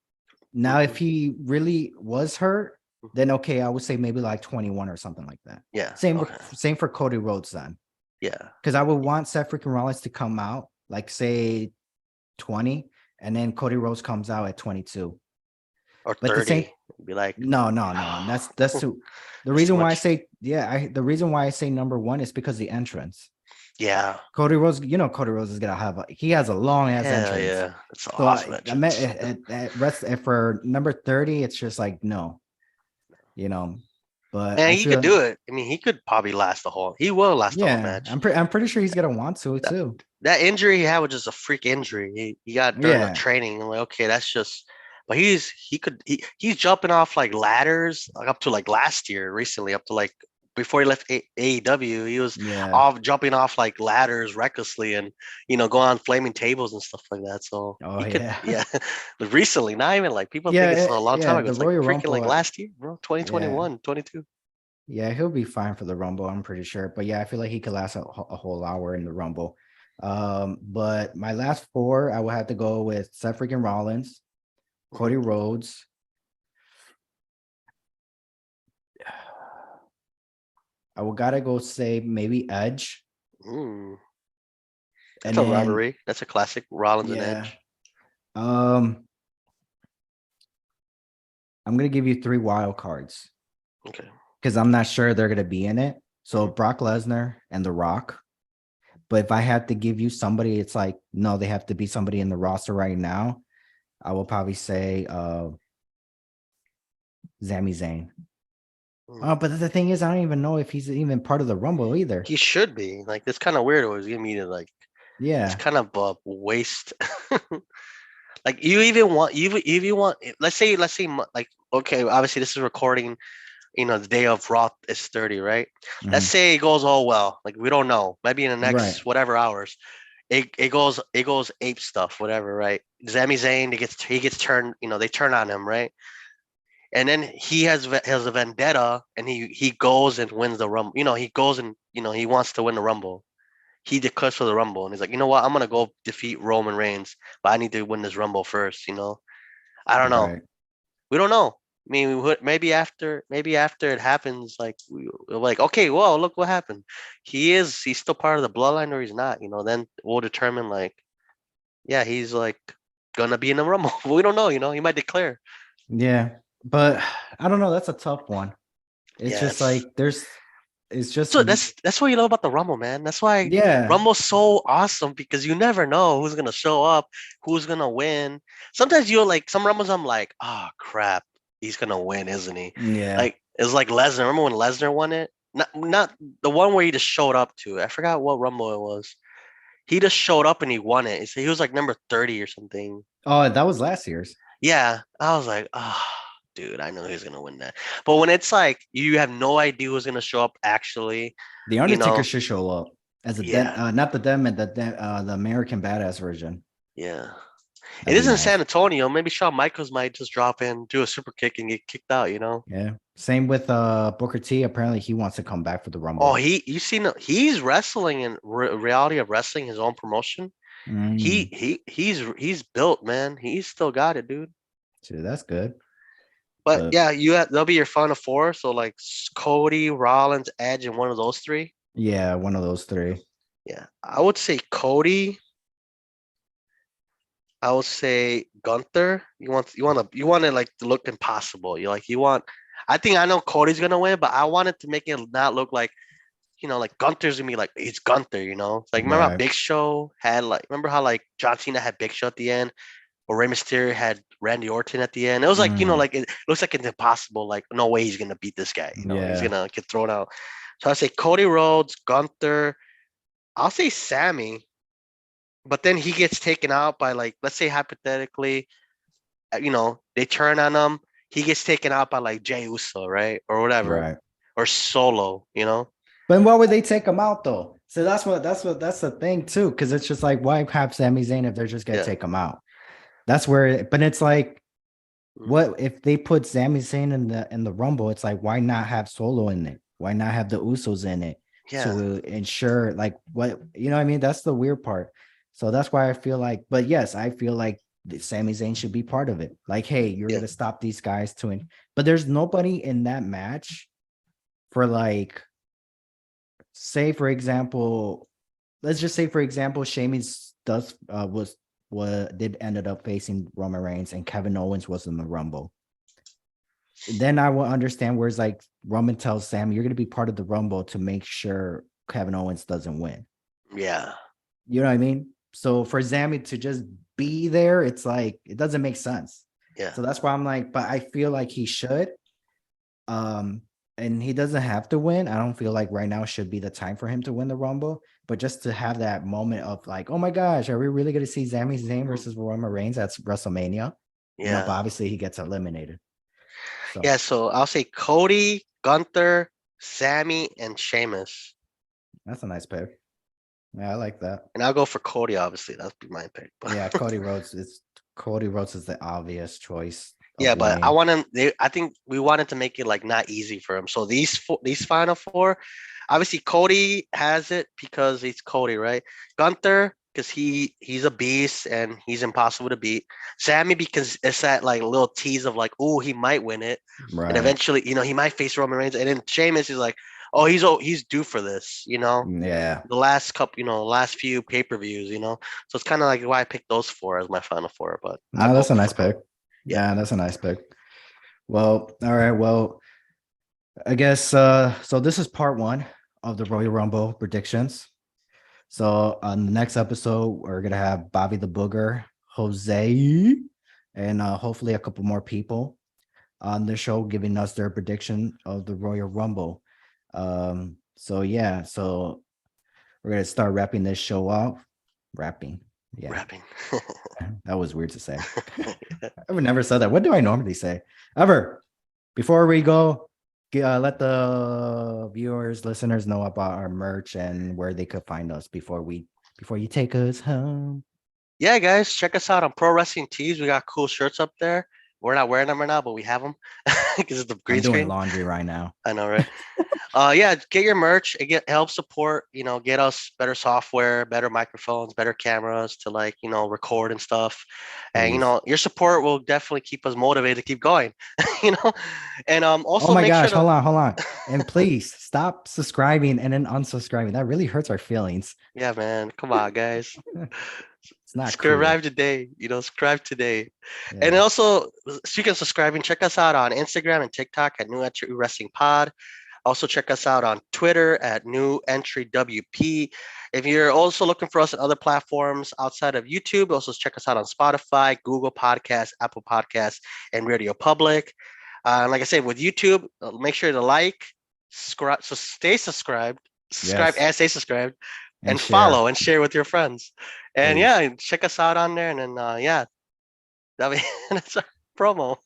Now, if hmm he really was hurt, then okay, I would say maybe like 21 or something like that. Yeah. Same, Okay. same for Cody Rhodes then, Yeah. because I would want Seth freaking Rollins to come out like say 20, and then Cody Rhodes comes out at 22. Or But the same, 30. Be like, no, that's too. The that's too reason why I much. say the reason why I say number one is because the entrance. Yeah. Cody Rhodes, Cody Rhodes is gonna have he has a long ass Hell entrance. yeah. It's an So awesome I meant entrance. for number 30, it's just like no, you know. But And I he could feel do it. I mean, he could probably last the whole. He will last the whole yeah, match. I'm pretty sure he's gonna want to That too. that injury he had was just a freak injury. He got during the Yeah, training. I'm like, okay, that's just. But he's jumping off like ladders like up to like last year recently up to like before he left AEW he was yeah. off jumping off like ladders recklessly and going on flaming tables and stuff like that. So Oh he could yeah, yeah. But recently, not even like people think it's yeah, a long time yeah. ago. The It's like Royal freaking like Rumble, last year, bro. yeah. 2021, 22. Yeah, he'll be fine for the Rumble, I'm pretty sure. But yeah, I feel like he could last a whole hour in the Rumble. But my last four, I would have to go with Seth freaking Rollins, Mhm. Cody Rhodes. I would gotta go say maybe Edge. Mm. That's And a then rivalry. That's a classic Rollins and yeah. Edge. Um, I'm gonna give you three wild cards Okay. because I'm not sure they're gonna be in it. So Mhm. Brock Lesnar and The Rock. But if I had to give you somebody, it's like, no, they have to be somebody in the roster right now. I will probably say Sami Zayn. Mm. Oh, but the thing is, I don't even know if he's even part of the Rumble either. He should be. Like, it's kind of weird. It was giving me to like it's Yeah. kind of a waste. Like, you even want let's say like, okay, obviously this is recording, the day of Raw is 30, right? Let's Mhm. say it goes all well. Like, we don't know. Maybe in the Right. next whatever hours, it goes ape stuff, whatever, right? Sami Zayn, he gets turned, they turn on him, right? And then he has a vendetta, and he goes and wins the Rumble. He goes and he wants to win the Rumble. He declares for the Rumble, and he's like, you know what? I'm gonna go defeat Roman Reigns, but I need to win this Rumble first. I don't know. Right. We don't know. I mean, maybe after it happens, like we're like, okay, well, look what happened. He's still part of the bloodline, or he's not. Then we'll determine, like, yeah, he's like gonna be in the Rumble. We don't know. He might declare. Yeah. But I don't know. That's a tough one. It's Yeah, just it's like it's just so that's what you love about the Rumble, man. That's why yeah. Rumble's so awesome, because you never know who's gonna show up, who's gonna win. Sometimes you're like, some Rumbles, I'm like, oh crap, he's gonna win, isn't he? Yeah. Like, it's like Lesnar. Remember when Lesnar won it? Not the one where he just showed up to. I forgot what Rumble it was. He just showed up and he won it. He was like number 30 or something. Oh, that was last year's. Yeah, I was like, oh, dude, I know he's gonna win that. But when it's like you have no idea who's gonna show up actually, The you Undertaker know, should show up as a yeah, not the Dem, the American Badass version. yeah. It That'd be isn't nice. San Antonio. Maybe Shawn Michaels might just drop in, do a super kick, and get kicked out. Yeah. Same with Booker T. Apparently, he wants to come back for the Oh, Rumble. you seen he's wrestling in reality of wrestling, his own promotion. Mm, He's built, man. He's still got it, dude. so that's good. But But yeah, they'll be your final four. So like Cody, Rollins, Edge, and one of those three. yeah, one of those three. Yeah, I would say Cody. I would say Gunther. You want to like to look impossible. You want. I think I know Cody's gonna win, but I wanted to make it not look like like Gunther's gonna be like it's Gunther. Like remember how Right. Big Show had remember how like John Cena had Big Show at the end, or Rey Mysterio had Randy Orton at the end. It was like Mm, like it looks like it's impossible. Like no way he's gonna beat this guy. He's yeah. gonna get thrown out. So I say Cody Rhodes, Gunther. I'll say Sammy, but then he gets taken out by like let's say hypothetically, they turn on him. He gets taken out by like Jey Uso, right, or whatever, Right. or Solo. But why would they take him out though? So that's the thing too, because it's just like why have Sami Zayn if they're just gonna Yeah. take him out? That's where, but it's like, Mm. what if they put Sami Zayn in the Rumble? It's like why not have Solo in it? Why not have the Usos in it Yeah. to ensure like what you know what I mean? That's the weird part. So that's why I feel like, but yes, I feel like Sami Zayn should be part of it. Like, hey, you're Yeah. gonna stop these guys but there's nobody in that match for like, say for example, let's just say for example, Sheamus did ended up facing Roman Reigns and Kevin Owens was in the Rumble. Then I will understand where it's like Roman tells Sam, you're going to be part of the Rumble to make sure Kevin Owens doesn't win. Yeah. You know what I mean? So for Sammy to just be there, it's like it doesn't make sense. Yeah. So that's why I'm like, but I feel like he should. And he doesn't have to win. I don't feel like right now should be the time for him to win the Rumble, but just to have that moment of like, oh my gosh, are we really going to see Sami Zayn versus Roman Reigns at WrestleMania? But Yeah. obviously he gets eliminated. So Yeah. So I'll say Cody, Gunther, Sammy, and Sheamus. that's a nice pick. Yeah, I like that. And I'll go for Cody, obviously. That'd be my pick. But Yeah, Cody Rhodes is the obvious choice of yeah, but I winning. want him. I think we wanted to make it like not easy for him. So these final four, obviously Cody has it because he's Cody, right? Gunther because he's a beast and he's impossible to beat. Sammy because it's that like little tease of like, oh, he might win it, and Right. eventually, he might face Roman Reigns. And then Sheamus is like, oh, he's due for this. Yeah. The last couple, last few pay-per-views. So it's kind of like why I picked those four as my final four. But I'll No, go that's a for nice Cody. pick. Yeah. Yeah, that's a nice pick. Well, all right. Well, I guess so this is part one of the Royal Rumble predictions. So on the next episode, we're gonna have Bobby the Booger, Jose, and hopefully a couple more people on the show giving us their prediction of the Royal Rumble. So yeah, so we're gonna start wrapping this show up. Wrapping. Yeah, Rapping. that was weird to say. I've never said that. What do I normally say? Ever. Before we go, let the viewers, listeners know about our merch and where they could find us before you take us home. Yeah, guys, check us out on Pro Wrestling Tees. We got cool shirts up there. We're not wearing them right now, but we have them because it's the I'm green doing screen. laundry right now. I know, right? Yeah, get your merch. Help support. Get us better software, better microphones, better cameras to record and stuff. And Please. your support will definitely keep us motivated to keep going. you know, and Oh also my make sure gosh, to. hold on. And please stop subscribing and then unsubscribing. That really hurts our feelings. Yeah, man, come on, guys. It's not cool. Subscribe today. Subscribe today. And Yeah. also, speaking of subscribing, check us out on Instagram and TikTok at New Entry Wrestling Pod. Also, check us out on Twitter at New Entry WP. If you're also looking for us on other platforms outside of YouTube, also check us out on Spotify, Google Podcasts, Apple Podcasts, and Radio Public. Like I said, with YouTube, make sure to like, subscribe. So stay subscribe Yes. and stay subscribed, And and share, follow and share with your friends. And please. yeah, check us out on there. And then yeah, that's our promo.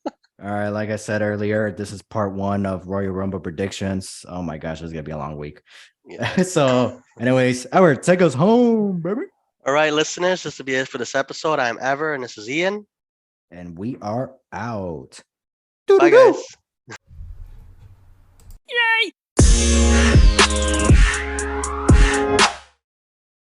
All right, like I said earlier, this is part one of Royal Rumble predictions. Oh my gosh, this is gonna be a long week. Yeah. So, anyways, Edward, take us home, baby. All right, listeners, this will be it for this episode. I'm Ever, and this is Ian. And we are out. Bye, Doo-doo-doo. guys.